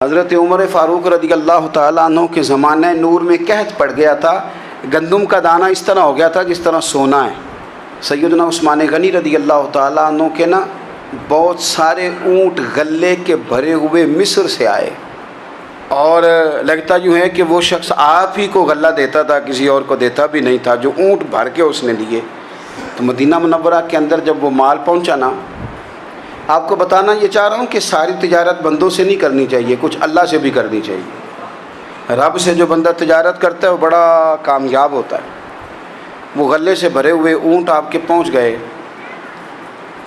حضرت عمر فاروق رضی اللہ تعالیٰ عنہ کے زمانہ نور میں قحط پڑ گیا تھا، گندم کا دانہ اس طرح ہو گیا تھا جس طرح سونا ہے۔ سیدنا عثمان غنی رضی اللہ تعالیٰ عنہ کے بہت سارے اونٹ غلے کے بھرے ہوئے مصر سے آئے، اور لگتا یوں ہے کہ وہ شخص آپ ہی کو غلہ دیتا تھا، کسی اور کو دیتا بھی نہیں تھا، جو اونٹ بھر کے اس نے دیے۔ تو مدینہ منورہ کے اندر جب وہ مال پہنچا نا، آپ کو بتانا یہ چاہ رہا ہوں کہ ساری تجارت بندوں سے نہیں کرنی چاہیے، کچھ اللہ سے بھی کرنی چاہیے۔ رب سے جو بندہ تجارت کرتا ہے وہ بڑا کامیاب ہوتا ہے۔ وہ غلے سے بھرے ہوئے اونٹ آپ کے پہنچ گئے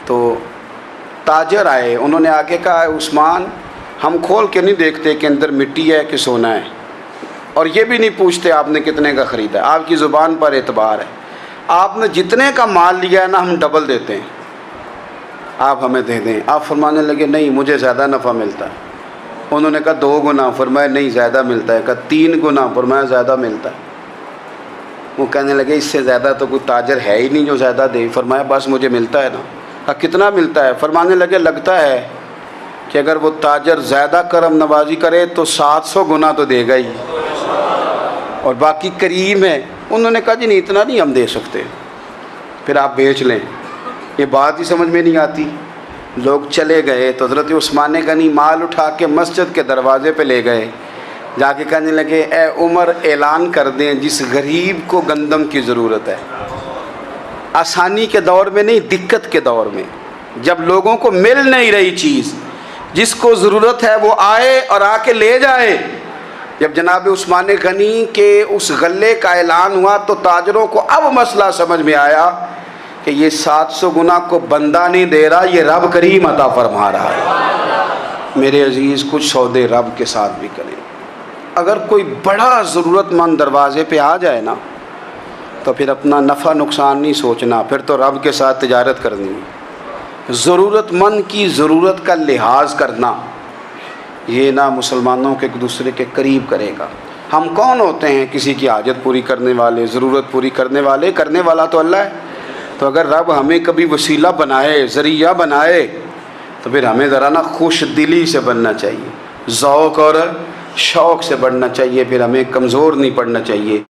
تو تاجر آئے، انہوں نے آگے کہا عثمان ہم کھول کے نہیں دیکھتے کہ اندر مٹی ہے کہ سونا ہے، اور یہ بھی نہیں پوچھتے آپ نے کتنے کا خریدا ہے، آپ کی زبان پر اعتبار ہے، آپ نے جتنے کا مال لیا ہے نا ہم ڈبل دیتے ہیں، آپ ہمیں دے دیں۔ آپ فرمانے لگے نہیں مجھے زیادہ نفع ملتا ہے۔ انہوں نے کہا 2 گنا، فرمایا نہیں زیادہ ملتا ہے، کہا 3 گنا، فرمایا زیادہ ملتا ہے۔ وہ کہنے لگے اس سے زیادہ تو کوئی تاجر ہے ہی نہیں جو زیادہ دے، فرمایا بس مجھے ملتا ہے نا۔ کہا کتنا ملتا ہے؟ فرمانے لگے لگتا ہے کہ اگر وہ تاجر زیادہ کرم نوازی کرے تو 700 گنا تو دے گا ہی، اور باقی کریم ہے۔ انہوں نے کہا جی نہیں اتنا نہیں ہم دے سکتے، پھر آپ بیچ لیں۔ یہ بات ہی سمجھ میں نہیں آتی۔ لوگ چلے گئے تو حضرت عثمان غنی مال اٹھا کے مسجد کے دروازے پہ لے گئے، جا کے کہنے لگے اے عمر اعلان کر دیں جس غریب کو گندم کی ضرورت ہے، آسانی کے دور میں نہیں، دقت کے دور میں، جب لوگوں کو مل نہیں رہی چیز، جس کو ضرورت ہے وہ آئے اور آ کے لے جائے۔ جب جناب عثمان غنی کے اس غلے کا اعلان ہوا تو تاجروں کو اب مسئلہ سمجھ میں آیا کہ یہ 700 گنا کو بندہ نہیں دے رہا، یہ رب کریم عطا فرما رہا ہے۔ میرے عزیز کچھ سودے رب کے ساتھ بھی کریں۔ اگر کوئی بڑا ضرورت مند دروازے پہ آ جائے نا تو پھر اپنا نفع نقصان نہیں سوچنا، پھر تو رب کے ساتھ تجارت کرنی ہے۔ ضرورت مند کی ضرورت کا لحاظ کرنا یہ نہ مسلمانوں کے ایک دوسرے کے قریب کرے گا۔ ہم کون ہوتے ہیں کسی کی حاجت پوری کرنے والے، ضرورت پوری کرنے والے؟ کرنے والا تو اللہ ہے۔ تو اگر رب ہمیں کبھی وسیلہ بنائے، ذریعہ بنائے، تو پھر ہمیں ذرا نا خوش دلی سے بننا چاہیے، ذوق اور شوق سے بڑھنا چاہیے، پھر ہمیں کمزور نہیں پڑنا چاہیے۔